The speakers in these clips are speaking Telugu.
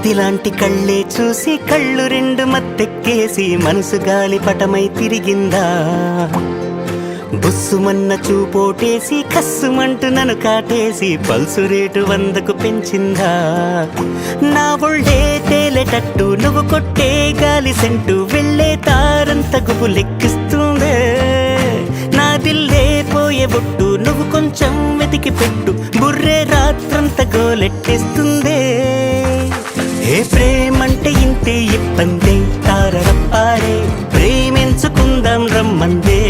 కత్తిలాంటి కళ్ళే చూసి కళ్ళు రెండు మత్తెక్కేసి మనసు గాలిపటమై తిరిగిందా. బుస్సుమన్న చూపోటేసి కస్సుమంటూ నన్ను కాటేసి పల్సు రేటు 100కు పెంచిందా. నా ఒళ్ళే తేలేటట్టు నువ్వు కొట్టే గాలి సెంటు వెళ్ళే తారంత గుబు లెక్కిస్తుందే. నా దిల్లే పోయే బొట్టు నువ్వు కొంచెం వెతికి పెట్టు బుర్రే రాత్రంత గోలెట్టేస్తుందే. ఏ ప్రేమంటే ఇంతే ఇబ్బందే తారరప్పారే ప్రేమించుకుందాం రమ్మందే.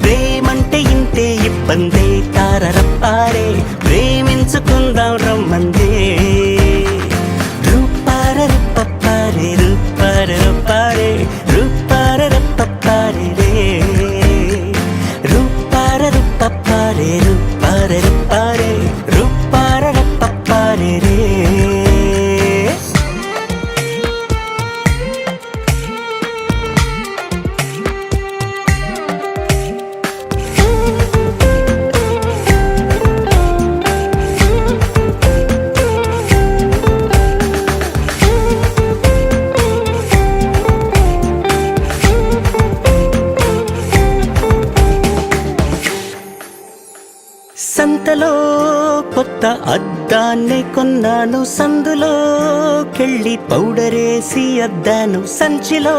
ప్రేమంటే ఇంతే ఇబ్బందే తారరప్పారే ప్రేమించుకుందాం రమ్మందే. రూపారరప్పప్పారే రూపారరప్పారే రూపారరప్పప్పారే రే రూపారరప్పప్పారే రూపారరప్పారే రూపారరప్పప్పారే రే. సంతలో కొత్త అద్దాన్ని కొన్నాను, సందులో కెళ్ళి పౌడరేసి అద్దాను, సంచిలో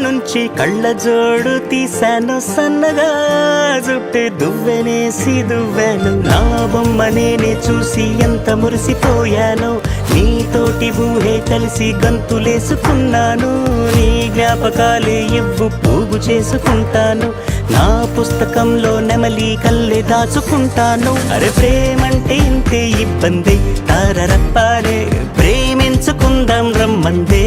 నుంచి కళ్ళ జోడు తీశాను, సన్నగా జుట్టు దువ్వెనేసి దువ్వాను. నా బొమ్మ నేనే చూసి ఎంత మురిసిపోయాను, నీతోటి ఊహే కలిసి గంతులేసుకున్నాను. నీ జ్ఞాపకాలే ఇవ్వు పోగు చేసుకుంటాను, నా పుస్తకంలో నెమలి కల్లె దాచుకుంటాను. అరే ప్రేమంటే ఇంతే ఇబ్బంది తారరప్పారే ప్రేమించుకుందాం రమ్మందే.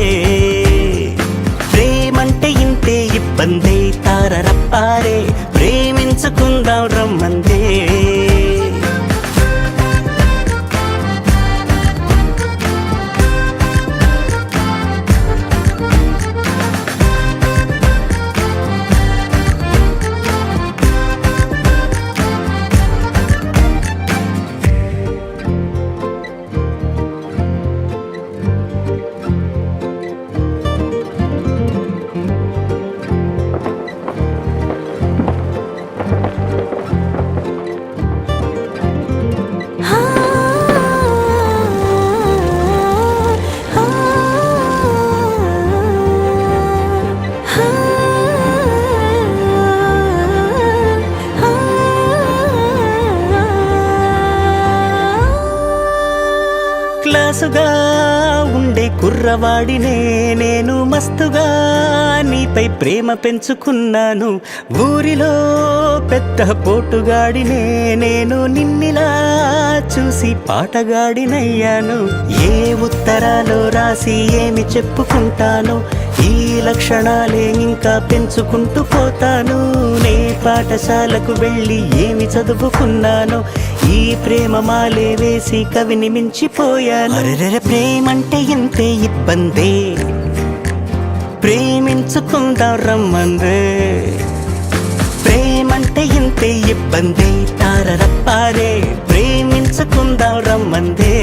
ప్రేమంటే ఇంతే ఇబ్బంది తారరప్పారే ప్రేమించుకుందాం రమ్మందే. క్లాసుగా ఉండే కుర్రవాడినే నేను, మస్తుగా నీపై ప్రేమ పెంచుకున్నాను. ఊరిలో పెద్ద పోటుగాడినే నేను, నిన్నిలా చూసి పాటగాడినయ్యాను. ఏ ఉత్తరాలో రాసి ఏమి చెప్పుకుంటాను, ఈ లక్షణాలే ఇంకా పెంచుకుంటూ పోతాను. నే పాఠశాలకు వెళ్ళి ఏమి చదువుకున్నాను, ఈ ప్రేమ మాలే వేసి కవిని మించిపోయాను. అరెరె ప్రేమంటే ఇంతే ఇబ్బందే ప్రేమించుకుందాం రమ్మందే. ప్రేమంటే ఇంతే ఇబ్బంది తారరప్పారే ప్రేమించుకుందాం రమ్మందే.